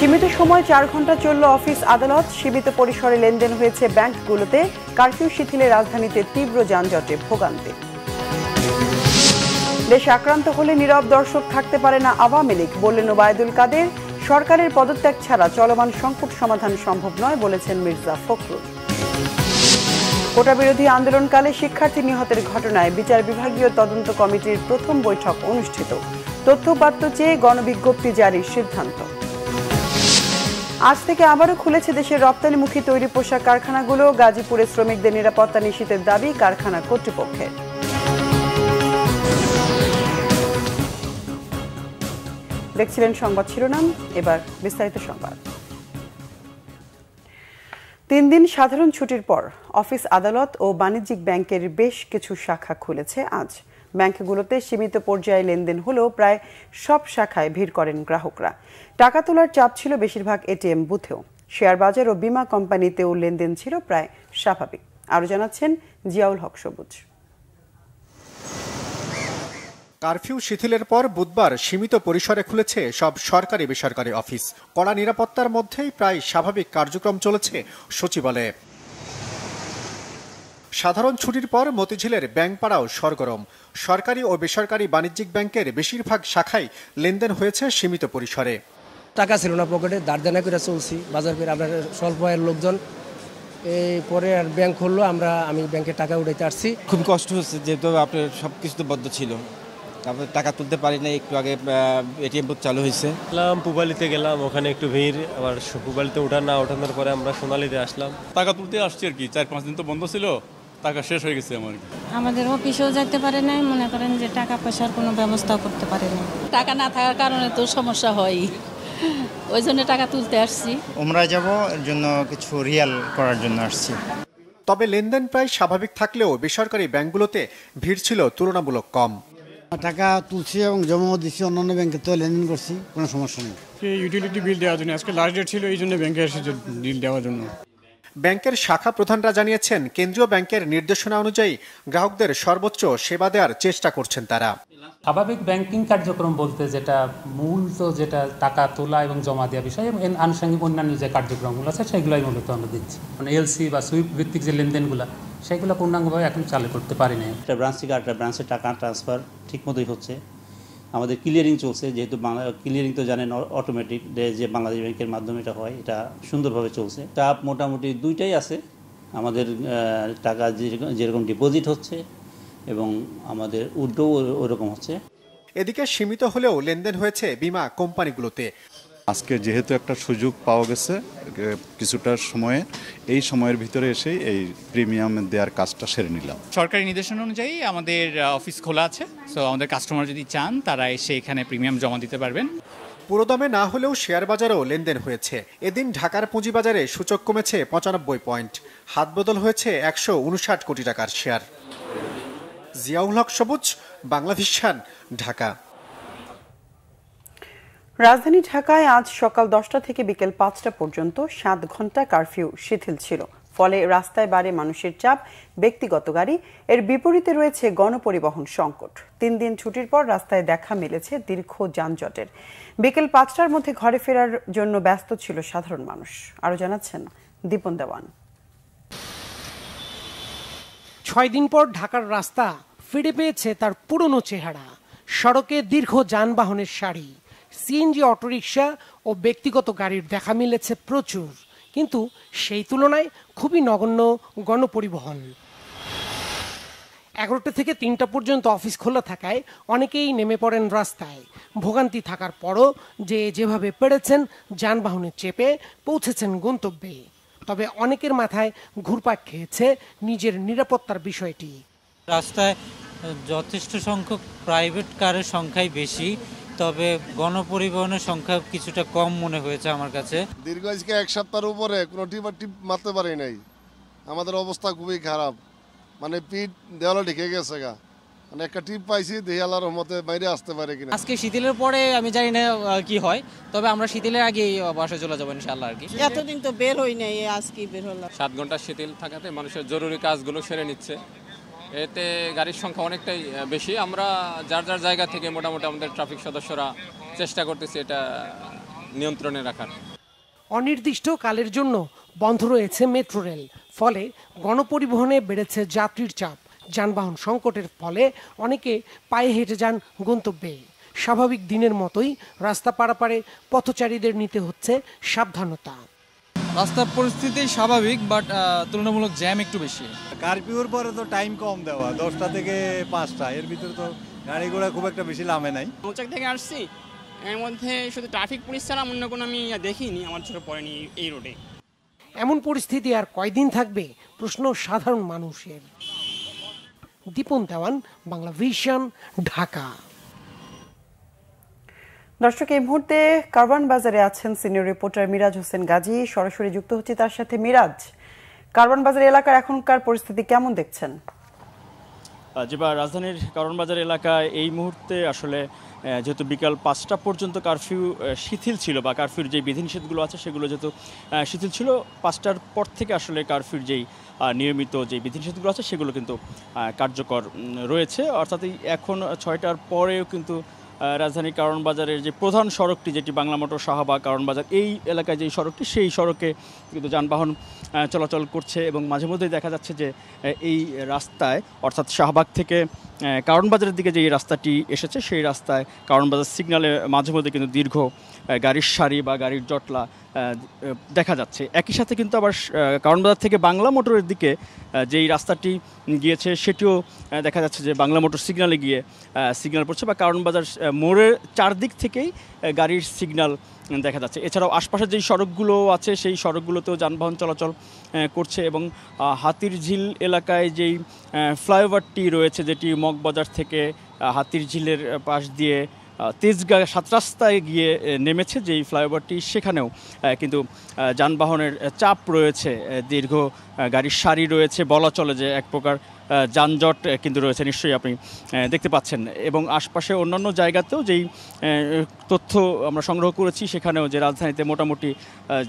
সীমিত সময় 4 ঘন্টা চলল অফিস আদালত। সীমিত পরিসরে লেনদেন হয়েছে ব্যাংকগুলোতে। কারফিউ শিথিলে রাজধানীতে তীব্র যানজটে ভোগান্তি। দেশ আক্রান্ত হলে নীরব দর্শক থাকতে পারে না আওয়ামী লীগ, বললেন ওবায়দুল কাদের। সরকারের পদত্যাগ ছাড়া চলমান সংকট সমাধান সম্ভব নয়, বলেছেন মির্জা ফখরুল। কোটা বিরোধী আন্দোলনকালে শিক্ষার্থী নিহতের ঘটনায় বিচার বিভাগীয় তদন্ত কমিটির প্রথম বৈঠক অনুষ্ঠিত। তথ্যপাত্র চেয়ে গণবিজ্ঞপ্তি জারির সিদ্ধান্ত। আজ থেকে আবারও খুলেছে দেশের রপ্তানিমুখী তৈরি পোশাক কারখানাগুলো। গাজীপুরে শ্রমিকদের নিরাপত্তা নিশ্চিতের দাবি কারখানা কর্তৃপক্ষের। দেখছিলেন সংবাদ শিরোনাম, এবার বিস্তারিত সংবাদ। 3 দিন সাধারণ ছুটির পর অফিস আদালত ও বাণিজ্যিক ব্যাংকের বেশ কিছু শাখা খুলেছে আজ। ব্যাংকগুলোতে সীমিত পর্যায়ে লেনদেন হলেও প্রায় সব শাখায় ভিড় করেন গ্রাহকরা। টাকা তোলার চাপ ছিল বেশিরভাগ এটিএম বুথেও। শেয়ার বাজার ও বীমা কোম্পানিতেও লেনদেন ছিল প্রায় স্বাভাবিক। আরও জানাচ্ছেন জিয়াউল হক সবুজ। কারফিউ শিথিলের পর বুধবার সীমিত পরিসরে খুলেছে সব সরকারি বেসরকারি অফিস। কড়া নিরাপত্তার মধ্যেই প্রায় স্বাভাবিক কার্যক্রম চলেছে সচিবালয়ে। সাধারণ ছুটির পর মতিঝিলের ব্যাংকপাড়াও সরগরম। সরকারি ও বেসরকারি বাণিজ্যিক ব্যাংকের বেশিরভাগ শাখায় লেনদেন হয়েছে সীমিত পরিসরে। টাকা ছিল না পকেটে, দাঁড় করে চলছি বাজার করে। আমরা স্বল্প আয়ের লোকজন, এই পরে আর ব্যাংক খুললো, আমি ব্যাংকে টাকা উঠাইতে আসছি। খুব কষ্ট হচ্ছে, যেহেতু আপনার সব কিছু তো বদ্ধ ছিল, তারপরে টাকা তুলতে পারি না। একটু আগে এটিএম বুথ চালু হয়েছে। পুবালিতে গেলাম, ওখানে একটু ভিড়। আবার পুবালিতে ওঠানোর পরে আমরা সোনালিতে আসলাম। টাকা তুলতে আসছি আর কি, 4-5 দিন তো বন্ধ ছিল, টাকা শেষ হয়ে গেছে আমার। আমাদের অফিসেও যেতে পারে নাই, মনে করেন যে টাকা পয়সার কোনো ব্যবস্থা করতে পারে না। টাকা না থাকার কারণে তো সমস্যা হয়, ওই জন্য টাকা তুলতে আসছি। উমরায় যাব, এর জন্য কিছু রিয়াল করার জন্য আসছি। তবে লেনদেন প্রায় স্বাভাবিক থাকলেও বেসরকারি ব্যাংকগুলোতে ভিড় ছিল তুলনামূলক কম। টাকা তুলছি এবং জমা দিচ্ছি, অন্যান্য ব্যাংকে তো লেনদেন করছি, কোনো সমস্যা নেই। ইউটিলিটি বিল দেওয়ার জন্য আজকে লাস্ট ডেট ছিল, এই জন্য ব্যাংকে এসেছে বিল দেওয়ার জন্য। ব্যাংকের শাখা প্রধানরা জানিয়েছেন, কেন্দ্রীয় ব্যাংকের নির্দেশনা অনুযায়ী গ্রাহকদের সর্বোচ্চ সেবা দেওয়ার চেষ্টা করছেন তারা। স্বাভাবিক ব্যাংকিং কার্যক্রম বলতে যেটা মূলত যেটা টাকা তোলা এবং জমা দেওয়া বিষয় এবং আনুষঙ্গিক অন্যান্য যে কার্যক্রমগুলো আছে সেগুলোই মূলত আমরা দিচ্ছি। মানে এলসি বা সুইফট ভিত্তিক যে লেনদেনগুলো সেগুলো পূর্ণাঙ্গভাবে এখন চালু করতে পারি না। একটা ব্রাঞ্চ থেকে আরেকটা ব্রাঞ্চে টাকা ট্রান্সফার ঠিকমতোই হচ্ছে। আমাদের ক্লিয়ারিং চলছে, যেহেতু ক্লিয়ারিং তো জানেন অটোমেটিক, যে বাংলাদেশ ব্যাংকের মাধ্যমে এটা হয়, এটা সুন্দরভাবে চলছে। চাপ মোটামুটি দুইটাই আছে। আমাদের টাকা যেরকম ডিপোজিট হচ্ছে এবং আমাদের উইথড্র ওরকম হচ্ছে। এদিকে সীমিত হলেও লেনদেন হয়েছে বীমা কোম্পানিগুলোতে। আজকে যেহেতু একটা সুযোগ পাওয়া গেছে কিছুটা সময়ে, এই সময়ের ভিতরে এসেই এই প্রিমিয়াম দেওয়ার কাজটা সেরে নিলাম। সরকারি নির্দেশনা অনুযায়ী আমাদের অফিস খোলা আছে, সো আমাদের কাস্টমার যদি চান তারা এসে এখানে প্রিমিয়াম জমা দিতে পারবেন। পুরোদমে না হলেও শেয়ার বাজারেও লেনদেন হয়েছে। এদিন ঢাকার পুঁজিবাজারে সূচক কমেছে 95 পয়েন্ট। হাতবদল হয়েছে 159 কোটি টাকার শেয়ার। জিয়াউল হক সবুজ, বাংলাভিশন, ঢাকা। রাজধানী ঢাকায় আজ সকাল 10টা থেকে বিকেল 5টা পর্যন্ত 7 ঘন্টা কারফিউ শিথিল ছিল। ফলে রাস্তায় বাড়ে মানুষের চাপ, ব্যক্তিগত গাড়ি। এর বিপরীতে রয়েছে গণপরিবহন সংকট। 3 দিন ছুটির পর রাস্তায় দেখা মিলেছে দীর্ঘ যানজটের। বিকেল 5টার মধ্যে ঘরে ফেরার জন্য ব্যস্ত ছিল সাধারণ মানুষ। আরও জানাচ্ছেন দীপন দেওয়ান। 6 দিন পর ঢাকার রাস্তা ফিরে পেয়েছে তার পুরনো চেহারা। সড়কে দীর্ঘ যানবাহনের সারি, সিএনজি, অটোরিকশা ও ব্যক্তিগত গাড়ির দেখা মিলেছে প্রচুর, কিন্তু সেই তুলনায় খুবই নগণ্য গণপরিবহন। 11টা থেকে 3টা পর্যন্ত অফিস খোলা থাকায় অনেকেই নেমে পড়েন রাস্তায়। ভোগান্তি থাকার পরও যেভাবে পেরেছেন যানবাহনে চেপে পৌঁছেছেন গন্তব্যে। তবে অনেকের মাথায় ঘুরপাক খেয়েছে নিজের নিরাপত্তার বিষয়টি। রাস্তায় যথেষ্ট সংখ্যক প্রাইভেট কারের সংখ্যাই বেশি, তবে গণপরিবহনের সংখ্যা কিছুটা কম মনে হয়েছে আমার কাছে। দীর্ঘ আজকে 1 সপ্তাহের উপরে কোনো টিপ মারতে পারি নাই। আমাদের অবস্থা খুবই খারাপ, মানে পিঠ দেওয়ালে ঢেকে গেছে গা। মানে একটা টিপ পাইছি, দেখি আল্লাহর রহমতে বাইরে আসতে পারে কিনা। আজকে শীতের পরে আমি জানি না কি হয়, তবে আমরা শীতের আগেই বাসায় চলে যাবো ইনশাআল্লাহ আর কি। এতদিন তো বের হই নাই, আজকে বের হলাম। 7 ঘন্টা শীতল থাকাতে মানুষের জরুরি কাজগুলো সেরে নিচ্ছে। এতে গাড়ির সংখ্যা অনেকটাই বেশি। আমরা যার যার জায়গা থেকে মোটামুটি আমাদের ট্রাফিক সদস্যরা চেষ্টা করতেছি এটা নিয়ন্ত্রণে রাখার। অনির্দিষ্টকালের জন্য বন্ধ রয়েছে মেট্রো রেল, ফলে গণপরিবহনে বেড়েছে যাত্রীর চাপ। যানবাহন সংকটের ফলে অনেকে পায়ে হেঁটে যান গন্তব্যে। স্বাভাবিক দিনের মতোই রাস্তা পারাপারে পথচারীদের নিতে হচ্ছে সাবধানতা। রাস্তার পরিস্থিতি স্বাভাবিক, বাট তুলনামূলক জ্যাম একটু বেশি। কারফিউর পরে তো টাইম কম দেওয়া, 10টা থেকে 5টা, এর ভিতরে তো গাড়ি ঘোড়া খুব একটা বেশি নামে নাই। মৌচাক থেকে আসছি, এর মধ্যে শুধু ট্রাফিক পুলিশ ছাড়া অন্য কোনো আমি দেখিনি, আমার চোখে পড়েনি এই রোডে। এমন পরিস্থিতি আর কয়দিন থাকবে প্রশ্ন সাধারণ মানুষের। দীপন দেওয়ান, বাংলা ভিশন, ঢাকা। দর্শক, এই মুহূর্তে কারওয়ান বাজারে আছেন সিনিয়র রিপোর্টার মিরাজ হোসেন গাজী। সরাসরি যুক্ত হচ্ছে তার সাথে। মিরাজ, কারওয়ান বাজার এলাকার এখনকার পরিস্থিতি কেমন দেখছেন? যেবা রাজধানীর কারওয়ান বাজার এলাকায় এই মুহূর্তে আসলে যেহেতু বিকাল 5টা পর্যন্ত কারফিউ শিথিল ছিল, বা কারফিউর যে বিধিনিষেধগুলো আছে সেগুলো যেহেতু শিথিল ছিল, 5টার পর থেকে আসলে কারফিউর যেই নিয়মিত যে বিধিনিষেধগুলো আছে সেগুলো কিন্তু কার্যকর রয়েছে। অর্থাৎ এখন 6টার পরেও কিন্তু রাজধানী কারওয়ান বাজারের যে প্রধান সড়কটি, যেটি বাংলা মোটর শাহবাগ কারওয়ান বাজার, এই এলাকায় যেই সড়কটি, সেই সড়কে কিন্তু যানবাহন চলাচল করছে। এবং মাঝে মধ্যেই দেখা যাচ্ছে যে এই রাস্তায়, অর্থাৎ শাহবাগ থেকে কারওয়ান বাজারের দিকে যে রাস্তাটি এসেছে, সেই রাস্তায় কারওয়ান বাজার সিগন্যালে মাঝে মধ্যে কিন্তু দীর্ঘ গাড়ির সারি বা গাড়ির জটলা দেখা যাচ্ছে। একই সাথে কিন্তু আবার কারওয়ান বাজার থেকে বাংলা মোটরের দিকে যেই রাস্তাটি গিয়েছে, সেটিও দেখা যাচ্ছে যে বাংলা মোটর সিগন্যালে গিয়ে সিগন্যাল পড়ছে, বা কারওয়ান বাজার মোড়ের চারদিক থেকেই গাড়ির সিগন্যাল দেখা যাচ্ছে। এছাড়াও আশপাশের যেই সড়কগুলো আছে, সেই সড়কগুলোতেও যানবাহন চলাচল করছে। এবং হাতির ঝিল এলাকায় যেই ফ্লাইওভারটি রয়েছে, যেটি মগবাজার থেকে হাতির ঝিলের পাশ দিয়ে তেজগাঁ 7 রাস্তায় গিয়ে নেমেছে যেই ফ্লাইওভারটি, সেখানেও কিন্তু যানবাহনের চাপ রয়েছে, দীর্ঘ গাড়ির সারি রয়েছে, বলা চলে যে এক প্রকার যানজট কিন্তু রয়েছে, নিশ্চয়ই আপনি দেখতে পাচ্ছেন। এবং আশপাশে অন্যান্য জায়গাতেও যেই তথ্য আমরা সংগ্রহ করেছি, সেখানেও যে রাজধানীতে মোটামুটি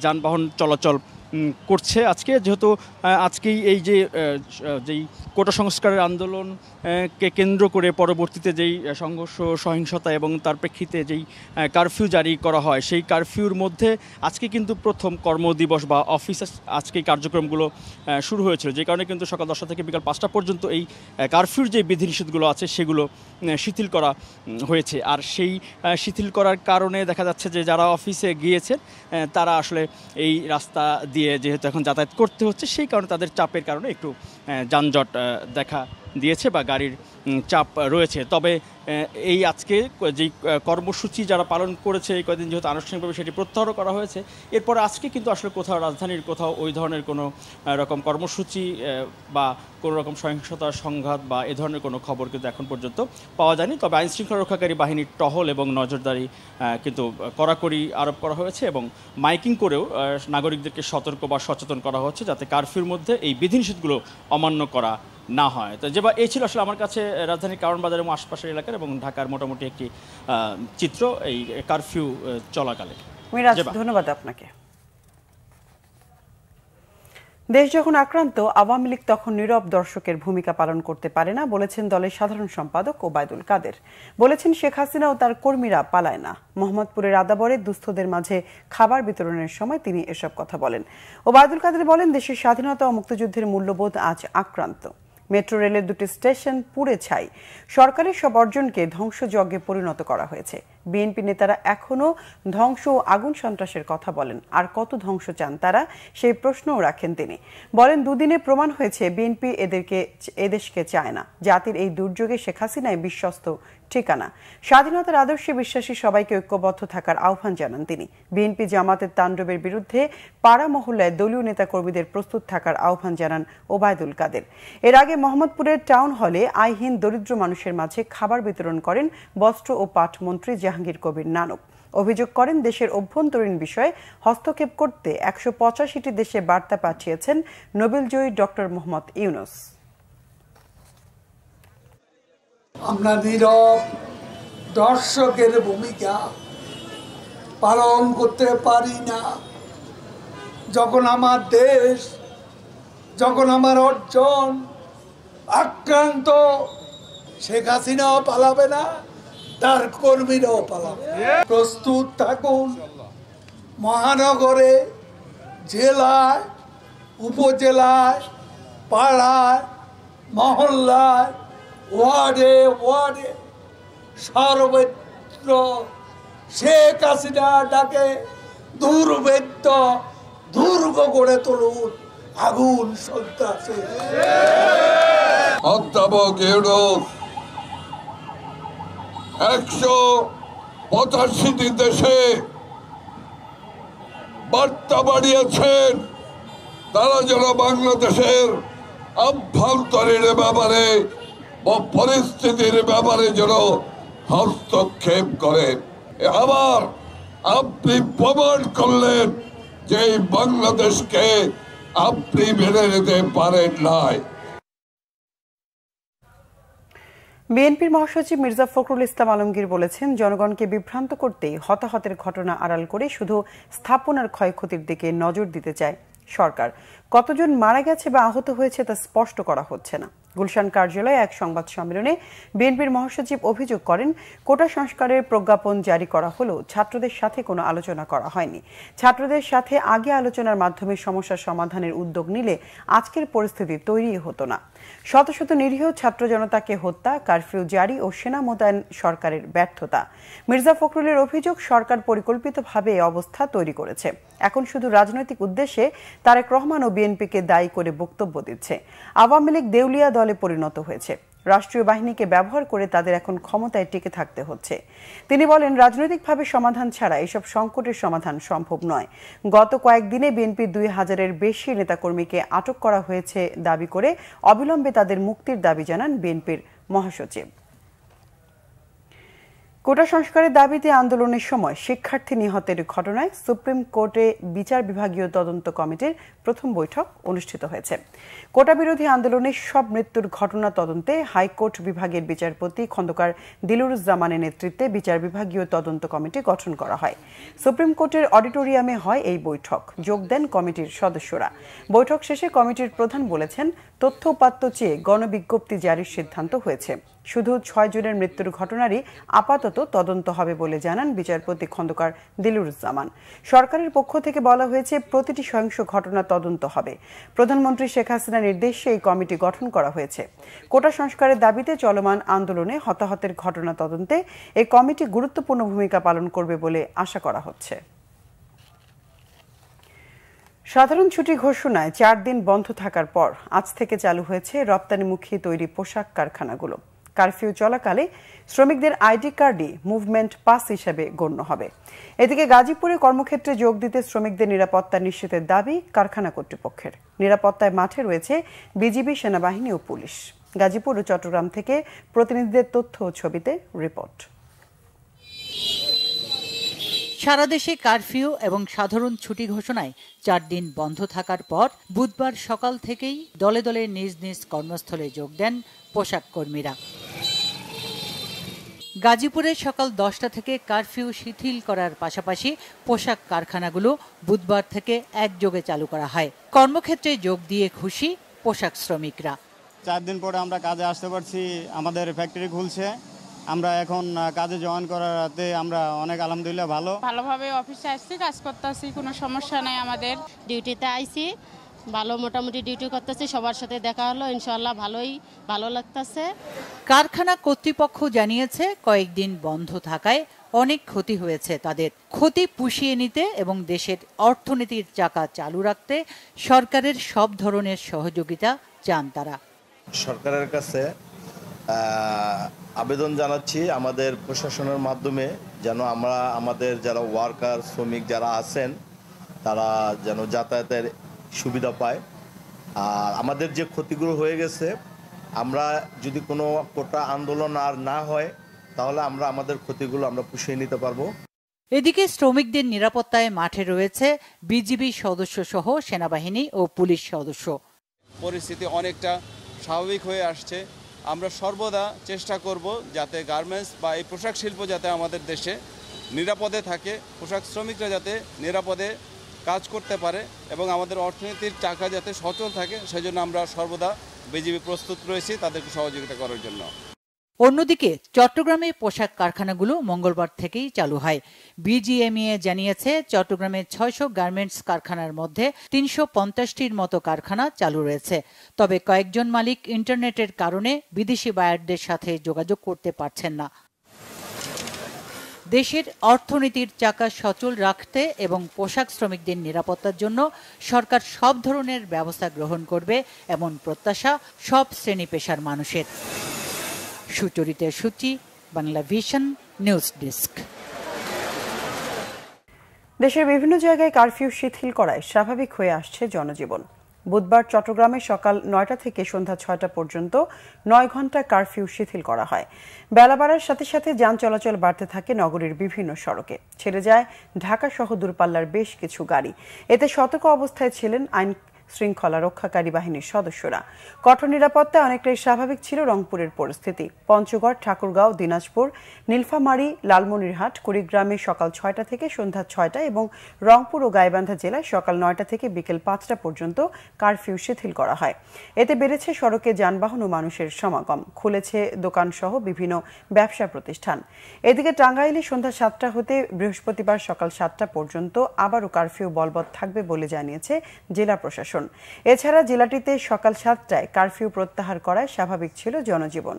যানবাহন চলাচল করছে। আজকে যেহেতু আজকেই এই যেই কোটা সংস্কারের আন্দোলনকে কেন্দ্র করে পরবর্তীতে যেই সংঘর্ষ, সহিংসতা এবং তার প্রেক্ষিতে যেই কারফিউ জারি করা হয়, সেই কারফিউর মধ্যে আজকে কিন্তু প্রথম কর্মদিবস বা অফিস আজকেই কার্যক্রমগুলো শুরু হয়েছিল, যে কারণে কিন্তু সকাল 10টা থেকে বিকাল 5টা পর্যন্ত এই কারফিউর যে বিধিনিষেধগুলো আছে সেগুলো শিথিল করা হয়েছে। আর সেই শিথিল করার কারণে দেখা যাচ্ছে যে যারা অফিসে গিয়েছেন তারা আসলে এই রাস্তা দিয়ে যেহেতু এখন যাতায়াত করতে হচ্ছে, সেই কারণে তাদের চাপের কারণে একটু যানজট দেখা দিয়েছে বা গাড়ির চাপ রয়েছে। তবে এই আজকে যেই কর্মসূচি যারা পালন করেছে এই কয়েকদিন, যেহেতু আনুষ্ঠানিকভাবে সেটি প্রত্যাহারও করা হয়েছে, এরপর আজকে কিন্তু আসলে কোথাও রাজধানীর কোথাও ওই ধরনের কোনো রকম কর্মসূচি বা কোনো রকম সহিংসতা, সংঘাত বা এ ধরনের কোনো খবর কিন্তু এখন পর্যন্ত পাওয়া যায়নি। তবে আইনশৃঙ্খলা রক্ষাকারী বাহিনীর টহল এবং নজরদারি কিন্তু কড়াকড়ি আরোপ করা হয়েছে, এবং মাইকিং করেও নাগরিকদেরকে সতর্ক বা সচেতন করা হচ্ছে যাতে কারফিউর মধ্যে এই বিধিনিষেধগুলো অমান্য করা না হয়। তো যেবা এই ছিল আসলে আমার কাছে রাজধানীর কারওয়ান বাজার এবং আশপাশের এলাকার এবং ঢাকার মোটামুটি একটি চিত্র এই কারফিউ চলাকালে। মিরাজ, ধন্যবাদ আপনাকে। দেশ যখন আক্রান্ত, আওয়ামী লীগ তখন নীরব দর্শকের ভূমিকা পালন করতে পারে না বলেছেন দলের সাধারণ সম্পাদক ওবায়দুল কাদের। বলেছেন শেখ হাসিনা ও তার কর্মীরা পালায় না। মোহাম্মদপুরের আদাবরে দুস্থদের মাঝে খাবার বিতরণের সময় তিনি এসব কথা বলেন। ওবায়দুল কাদের বলেন, দেশের স্বাধীনতা ও মুক্তিযুদ্ধের মূল্যবোধ আজ আক্রান্ত। মেট্রো রেলের 2টি স্টেশন পুড়ে ছাই। সরকারের সব অর্জনকে ধ্বংসযজ্ঞে পরিণত করা হয়েছে। বিএনপি নেতারা এখনো ধ্বংস ও আগুন সন্ত্রাসের কথা বলেন। আর কত ধ্বংস চান তারা, সেই প্রশ্নও রাখেন তিনি। বলেন, দুদিনে প্রমাণ হয়েছে বিএনপি এদেশকে চায় না। জাতির এই দুর্যোগে শেখ হাসিনাই বিশ্বস্ত ঠিকানা। স্বাধীনতার আদর্শে বিশ্বাসী সবাইকে ঐক্যবদ্ধ থাকার আহ্বান জানান তিনি। বিএনপি জামাতের তাণ্ডবের বিরুদ্ধে পাড়া মহল্লায় দলীয় নেতাকর্মীদের প্রস্তুত থাকার আহ্বান জানান ওবায়দুল কাদের। এর আগে মোহাম্মদপুরের টাউন হলে আইহীন দরিদ্র মানুষের মাঝে খাবার বিতরণ করেন বস্ত্র ও পাট মন্ত্রী জাহাঙ্গীর কবির নানক। অভিযোগ করেন, দেশের অভ্যন্তরীণ বিষয়ে হস্তক্ষেপ করতে 185টি দেশে বার্তা পাঠিয়েছেন নোবেলজয়ী ডক্টর মোহাম্মদ ইউনূস। আমরা নীরব দর্শকের ভূমিকা পালন করতে পারি না। যখন আমার দেশ, যখন আমার অর্জন আক্রান্ত, শেখ হাসিনাও পালাবে না, তার কর্মীরাও পালাবে। প্রস্তুত থাকুন, মহানগরে, জেলায়, উপজেলায়, পাড়ায়, মহল্লায়, ওয়ার্ডে ওয়ার্ডে সর্বত্র শেখ হাসিনা ডাকে দুর্বৃত্ত দুর্গ গড়ে তুলুন আগুন সন্ত্রাসে। অধ্যাপক ইউনূস 185টি দেশে বার্তা বাড়িয়েছেন তারা যেন বাংলাদেশের আভ্যন্তরীণ ব্যাপারে বা পরিস্থিতির ব্যাপারে যেন হস্তক্ষেপ করেন। আবার আপনি প্রমাণ করলেন যে এই বাংলাদেশকে আপনি মেনে নিতে পারেন নাই। বিএনপির মহাসচিব মির্জা ফখরুল ইসলাম আলমগীর বলেছেন, জনগণকে বিভ্রান্ত করতেই হতাহতের ঘটনা আড়াল করে শুধু স্থাপনার ক্ষয়ক্ষতির দিকে নজর দিতে চায় সরকার। কতজন মারা গেছে বা আহত হয়েছে তা স্পষ্ট করা হচ্ছে না। গুলশান কার্যালয়ে এক সংবাদ সম্মেলনে বিএনপির মহাসচিব অভিযোগ করেন, কোটা সংস্কারের প্রজ্ঞাপন জারি করা হলেও ছাত্রদের সাথে কোনো আলোচনা করা হয়নি। ছাত্রদের সাথে আগে আলোচনার মাধ্যমে সমস্যার সমাধানের উদ্যোগ নিলে আজকের পরিস্থিতি তৈরি হতো না। শত শত নিরীহ ছাত্র জনতাকে হত্যা, কারফিউ জারি ও সেনা মোতায়েন সরকারের ব্যর্থতা। মির্জা ফখরুলের অভিযোগ, সরকার পরিকল্পিতভাবে এই অবস্থা তৈরি করেছে। এখন শুধু রাজনৈতিক উদ্দেশ্যে তারেক রহমান ও বিএনপিকে দায়ী করে বক্তব্য দিচ্ছে। আওয়ামী লীগ দেউলিয়া দলে পরিণত হয়েছে। রাষ্ট্রীয় বাহিনীকে ব্যবহার করে তাদের এখন ক্ষমতায় টিকে থাকতে হচ্ছে। তিনি বলেন, রাজনৈতিকভাবে সমাধান ছাড়া এসব সংকটের সমাধান সম্ভব নয়। গত কয়েকদিনে বিএনপির 2000-এর বেশি নেতাকর্মীকে আটক করা হয়েছে দাবি করে অবিলম্বে তাদের মুক্তির দাবি জানান বিএনপির মহাসচিব। কোটা সংস্কারের দাবিতে আন্দোলনের সময় শিক্ষার্থী নিহতের ঘটনায় সুপ্রিম কোর্টে বিচার বিভাগীয় তদন্ত কমিটির প্রথম বৈঠক অনুষ্ঠিত হয়েছে। কোটা বিরোধী আন্দোলনের সব মৃত্যুর ঘটনা তদন্তে হাইকোর্ট বিভাগের বিচারপতি খন্দকার দিলুরুজ্জামানের নেতৃত্বে বিচার বিভাগীয় তদন্ত কমিটি গঠন করা হয়। সুপ্রিম কোর্টের অডিটোরিয়ামে হয় এই বৈঠক। যোগ দেন কমিটির সদস্যরা। বৈঠক শেষে কমিটির প্রধান বলেছেন, তথ্য উপাত্ত চেয়ে গণবিজ্ঞপ্তি জারির সিদ্ধান্ত হয়েছে। শুধু 6 জনের মৃত্যুর ঘটনারই আপাতত তদন্ত হবে বলে জানান বিচারপতি খন্দকার দিলুরুজ্জামান। সরকারের পক্ষ থেকে বলা হয়েছে, প্রতিটি সহিংস ঘটনা তদন্ত হবে। প্রধানমন্ত্রী শেখ হাসিনার নির্দেশে এই কমিটি গঠন করা হয়েছে। কোটা সংস্কারের দাবিতে চলমান আন্দোলনে হতাহতের ঘটনা তদন্তে এই কমিটি গুরুত্বপূর্ণ ভূমিকা পালন করবে বলে আশা করা হচ্ছে। সাধারণ ছুটি ঘোষণায় 4 দিন বন্ধ থাকার পর আজ থেকে চালু হয়েছে রপ্তানিমুখী তৈরি পোশাক কারখানাগুলো। কারফিউ চলাকালে শ্রমিকদের আইডি কার্ডই মুভমেন্ট পাস হিসেবে গণ্য হবে। এদিকে গাজীপুরে কর্মক্ষেত্রে যোগ দিতে শ্রমিকদের নিরাপত্তা নিশ্চিতের দাবি কারখানা কর্তৃপক্ষের। নিরাপত্তায় মাঠে রয়েছে বিজিবি, সেনাবাহিনী ও পুলিশ। গাজীপুর ও চট্টগ্রাম থেকে প্রতিনিধিদের তথ্য ও ছবিতে রিপোর্ট। সারা দেশে কারফিউ এবং সাধারণ ছুটি ঘোষণায় 4 দিন বন্ধ থাকার পর বুধবার সকাল থেকেই দলে দলে নিজ নিজ কর্মস্থলে যোগ দেন পোশাক কর্মীরা। গাজীপুরে সকাল 10টা থেকে কারফিউ শিথিল করার পাশাপাশি পোশাক কারখানাগুলো বুধবার থেকে একযোগে চালু করা হয়। কর্মক্ষেত্রে যোগ দিয়ে খুশি পোশাক শ্রমিকরা। 4 দিন পরে আমরা কাজে আসতে পারছি, আমাদের ফ্যাক্টরি খুলছে, আমরা এখন কাজে জয়েন করাতে আমরা অনেক আলহামদুলিল্লাহ ভালোভাবে অফিসে আসছি, কাজ করতেছি, কোনো সমস্যা নাই। আমাদের ডিউটিতে আইছি, ভালো মোটামুটি ডিউটি করতেছি, সবার সাথে দেখা হলো, ইনশাআল্লাহ ভালো লাগতেছে। কারখানা কর্তৃপক্ষ জানিয়েছে, কয়েকদিন বন্ধ থাকায় অনেক ক্ষতি হয়েছে তাদের। ক্ষতি পুষিয়ে নিতে এবং দেশের অর্থনীতির চাকা চালু রাখতে সরকারের সব ধরনের সহযোগিতা চান তারা। সরকারের কাছে আবেদন জানাচ্ছি আমাদের প্রশাসনের মাধ্যমে, যেন আমরা আমাদের যারা ওয়ার্কার শ্রমিক যারা আছেন তারা যেন যাতায়াতের সুবিধা পায়। আর আমাদের যে ক্ষতিগুলো হয়ে গেছে, আমরা যদি কোনো কোটা আন্দোলন আর না হয় তাহলে আমরা আমাদের ক্ষতিগুলো আমরা পুষিয়ে নিতে পারবো। এদিকে শ্রমিকদের নিরাপত্তায় মাঠে রয়েছে বিজিবি সদস্য সহ সেনাবাহিনী ও পুলিশ সদস্য। পরিস্থিতি অনেকটা স্বাভাবিক হয়ে আসছে। আমরা সর্বদা চেষ্টা করব যাতে গার্মেন্টস বা এই পোশাক শিল্প যাতে আমাদের দেশে নিরাপদে থাকে, পোশাক শ্রমিকরা যাতে নিরাপদে কাজ করতে পারে এবং আমাদের অর্থনীতির চাকা যাতে সচল থাকে, সেজন্য আমরা সর্বদা বিজিবি প্রস্তুত রয়েছি তাদেরকে সহযোগিতা করার জন্য। অন্যদিকে চট্টগ্রামে পোশাক কারখানাগুলো মঙ্গলবার থেকেই চালু হয়। বিজিএমইএ জানিয়েছে চট্টগ্রামে 600 গার্মেন্টস কারখানার মধ্যে 350টির মতো কারখানা চালু রয়েছে। তবে কয়েকজন মালিক ইন্টারনেটের কারণে বিদেশি বায়ারদের সাথে যোগাযোগ করতে পারছেন না। দেশের অর্থনীতির চাকা সচল রাখতে এবং পোশাক শ্রমিকদের নিরাপত্তার জন্য সরকার সব ধরনের ব্যবস্থা গ্রহণ করবে এমন প্রত্যাশা সব শ্রেণী পেশার মানুষের। সুচরিতা সূচি, বাংলা ভিশন নিউজ ডেস্ক। দেশের বিভিন্ন জায়গায় কারফিউ শিথিল করায় স্বাভাবিক হয়ে আসছে জনজীবন। বুধবার চট্টগ্রামে সকাল 9টা থেকে সন্ধ্যা 6টা পর্যন্ত 9 ঘণ্টা কারফিউ শিথিল করা হয়। বেলা বাড়ার সাথে সাথে যান চলাচল বাড়তে থাকে নগরীর বিভিন্ন সড়কে। ছেড়ে যায় ঢাকা সহ দূরপাল্লার বেশ কিছু গাড়ি। এতে সতর্ক অবস্থায় ছিলেন আইন শৃঙ্খলা রক্ষাকারী বাহিনীর সদস্যরা। কঠোর নিরাপত্তায় অনেকটাই স্বাভাবিক ছিল রংপুরের পরিস্থিতি। পঞ্চগড়, ঠাকুরগাঁও, দিনাজপুর, নীলফামারী, লালমনিরহাট, কুড়িগ্রামে সকাল 6টা থেকে সন্ধ্যা 6টা এবং রংপুর ও গাইবান্ধা জেলায় সকাল 9টা থেকে বিকেল 5টা পর্যন্ত কারফিউ শিথিল করা হয়। এতে বেড়েছে সড়কে যানবাহন ও মানুষের সমাগম, খুলেছে দোকানসহ বিভিন্ন ব্যবসা প্রতিষ্ঠান। এদিকে টাঙ্গাইলে সন্ধ্যা 7টা হতে বৃহস্পতিবার সকাল 7টা পর্যন্ত আবারও কারফিউ বলবৎ থাকবে বলে জানিয়েছে জেলা প্রশাসন। এছাড়া জেলাটিতে সকাল 7টায় কারফিউ প্রত্যাহার করায় স্বাভাবিক ছিল জনজীবন।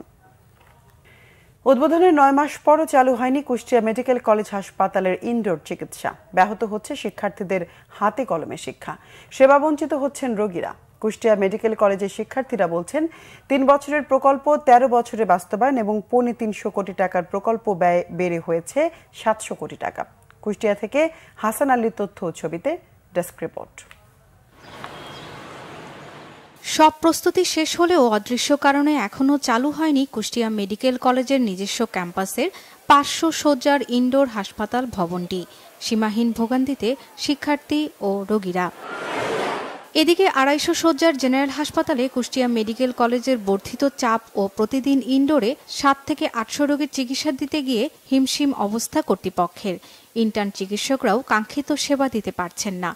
উদ্বোধনের 9 মাস পরও চালু হয়নি কুষ্টিয়া মেডিকেল কলেজ হাসপাতালের ইনডোর চিকিৎসা। ব্যাহত হচ্ছে শিক্ষার্থীদের হাতে কলমে শিক্ষা, সেবাবঞ্চিত হচ্ছেন রোগীরা। কুষ্টিয়া মেডিকেল কলেজের শিক্ষার্থীরা বলছেন 3 বছরের প্রকল্প 13 বছরে বাস্তবায়ন এবং 350 কোটি টাকার প্রকল্প ব্যয় বেড়ে হয়েছে 700 কোটি টাকা। কুষ্টিয়া থেকে হাসান আলীর তথ্য ও ছবিতে ডেস্ক রিপোর্ট। সব প্রস্তুতি শেষ হলেও অদৃশ্য কারণে এখনও চালু হয়নি কুষ্টিয়া মেডিকেল কলেজের নিজস্ব ক্যাম্পাসের 500 শয্যার ইনডোর হাসপাতাল ভবনটি। সীমাহীন ভোগান্তিতে শিক্ষার্থী ও রোগীরা। এদিকে 250 শয্যার জেনারেল হাসপাতালে কুষ্টিয়া মেডিকেল কলেজের বর্ধিত চাপ ও প্রতিদিন ইনডোরে 7 থেকে 800 রোগীর চিকিৎসা দিতে গিয়ে হিমশিম অবস্থা কর্তৃপক্ষের। ইন্টার্ন চিকিৎসকরাও কাঙ্ক্ষিত সেবা দিতে পারছেন না।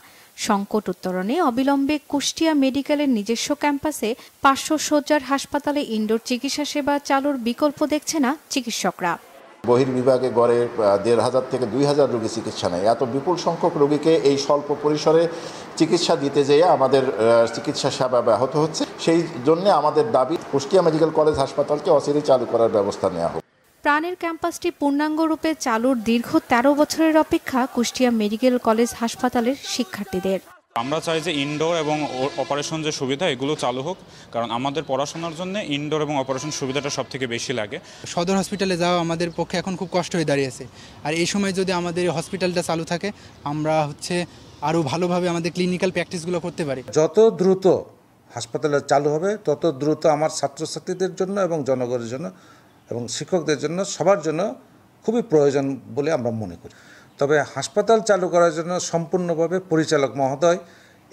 সংকট উত্তরণে অবিলম্বে কুষ্টিয়া মেডিকেলের নিজস্ব ক্যাম্পাসে 500 শয্যার হাসপাতালে ইনডোর চিকিৎসা সেবা চালুর বিকল্প দেখছে না চিকিৎসকরা। বহির্বিভাগে গড়ে 1500 থেকে 2000 রোগী চিকিৎসা নেয়। এত বিপুল সংখ্যক রোগীকে এই স্বল্প পরিসরে চিকিৎসা দিতে যেয়ে আমাদের চিকিৎসা সেবা ব্যাহত হচ্ছে। সেই জন্য আমাদের দাবি কুষ্টিয়া মেডিকেল কলেজ হাসপাতালকে অচিরেই চালু করার ব্যবস্থা নেওয়া হোক। প্রাণের ক্যাম্পাসটি পূর্ণাঙ্গ রূপে চালুর দীর্ঘ 13 বছরের অপেক্ষা কুষ্টিয়া মেডিকেল কলেজ হাসপাতালের শিক্ষার্থীদের। আমরা চাই যে ইনডোর এবং অপারেশন যে সুবিধা এগুলো চালু হোক, কারণ আমাদের পড়াশোনার জন্য ইনডোর এবং অপারেশন সুবিধাটা সব থেকে বেশি লাগে। সদর হসপিটালে যাওয়া আমাদের পক্ষে এখন খুব কষ্ট হয়ে দাঁড়িয়েছে। আর এই সময় যদি আমাদের হসপিটালটা চালু থাকে আমরা আরও ভালোভাবে আমাদের ক্লিনিক্যাল প্র্যাকটিসগুলো করতে পারি। যত দ্রুত হাসপাতালে চালু হবে তত দ্রুত আমার ছাত্রছাত্রীদের জন্য এবং জনগণের জন্য এবং শিক্ষকদের জন্য সবার জন্য খুবই প্রয়োজন বলে আমরা মনে করি। তবে হাসপাতাল চালু করার জন্য সম্পূর্ণভাবে পরিচালক মহোদয়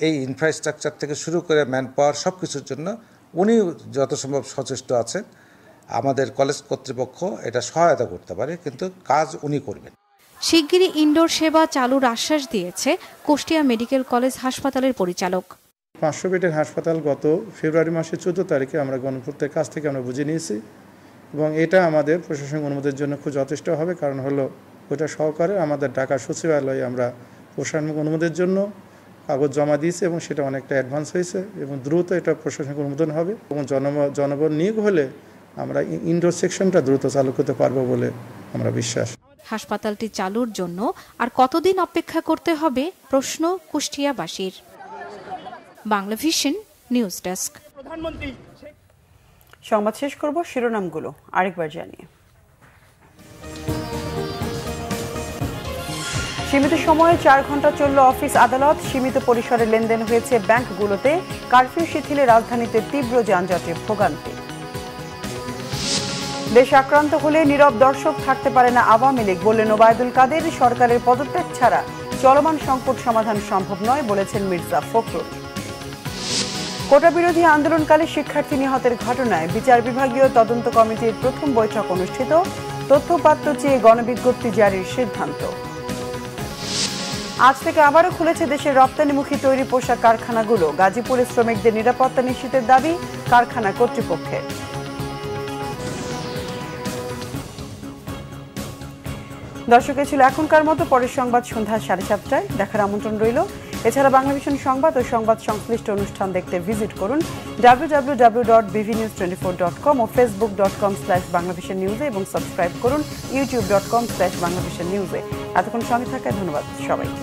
এই ইনফ্রাস্ট্রাকচার থেকে শুরু করে ম্যান পাওয়ার সব কিছুর জন্য উনি যত সম্ভব সচেষ্ট আছেন। আমাদের কলেজ কর্তৃপক্ষ এটা সহায়তা করতে পারে, কিন্তু কাজ উনি করবেন। শিগগিরই ইনডোর সেবা চালুর আশ্বাস দিয়েছে কুষ্টিয়া মেডিকেল কলেজ হাসপাতালের পরিচালক। 500 বেডের হাসপাতাল গত ফেব্রুয়ারি মাসের 14 তারিখে আমরা গণপূর্তের কাছ থেকে আমরা বুঝে নিয়েছি এবং এটা আমাদের প্রশাসনিক অনুমতির জন্য খুব যথেষ্ট হবে। কারণ হলো ওটা সহকারে আমাদের ঢাকা সচিবালয়ে আমরা প্রশাসনিক অনুমতির জন্য কাগজ জমা দিয়েছি এবং সেটা অনেকটা অ্যাডভান্স হয়েছে এবং দ্রুত এটা প্রশাসনিক অনুমোদন হবে এবং জনবল নিয়োগ হলে আমরা ইনডোর সেকশনটা দ্রুত চালু করতে পারবো বলে আমরা বিশ্বাস। হাসপাতালটি চালুর জন্য আর কতদিন অপেক্ষা করতে হবে প্রশ্ন কুষ্টিয়াবাসীর। Bangla vision news desk. সংবাদ শেষ করব শিরোনামগুলো আরেকবার জানিয়ে। সীমিত সময়ে 4 ঘন্টা চলল অফিস আদালত। সীমিত পরিসরে লেনদেন হয়েছে ব্যাংকগুলোতে। কারফিউ শিথিলে রাজধানীতে তীব্র যানজটে ভোগান্তি। দেশ আক্রান্ত হলে নীরব দর্শক থাকতে পারে না আওয়ামী লীগ, বললেন ওবায়দুল কাদের। সরকারের পদত্যাগ ছাড়া চলমান সংকট সমাধান সম্ভব নয়, বলেছেন মির্জা ফখরুল। কোটা বিরোধী আন্দোলনকালে শিক্ষার্থী নিহতের ঘটনায় বিচার বিভাগীয় তদন্ত কমিটির প্রথম বৈঠক অনুষ্ঠিত। তথ্যপাত্র চেয়ে গণবিজ্ঞপ্তি জারির সিদ্ধান্ত। আজ থেকে আবারও খুলেছে দেশের রপ্তানিমুখী তৈরি পোশাক কারখানাগুলো। গাজীপুরে শ্রমিকদের নিরাপত্তা নিশ্চিতের দাবি কারখানা কর্তৃপক্ষের। দর্শক, ছিল এখনকার মতো। পরের সংবাদ সন্ধ্যা 7:30টায় দেখার আমন্ত্রণ রইল। এছাড়া বাংলাভিশন সংবাদ ও সংবাদ সংশ্লিষ্ট অনুষ্ঠান দেখতে ভিজিট করুন www.bvnews24.com ও facebook.com/banglavisionnews এবং সাবস্ক্রাইব করুন youtube.com/banglavisionnews। এতক্ষণ সঙ্গে থাকায় ধন্যবাদ সবাইকে।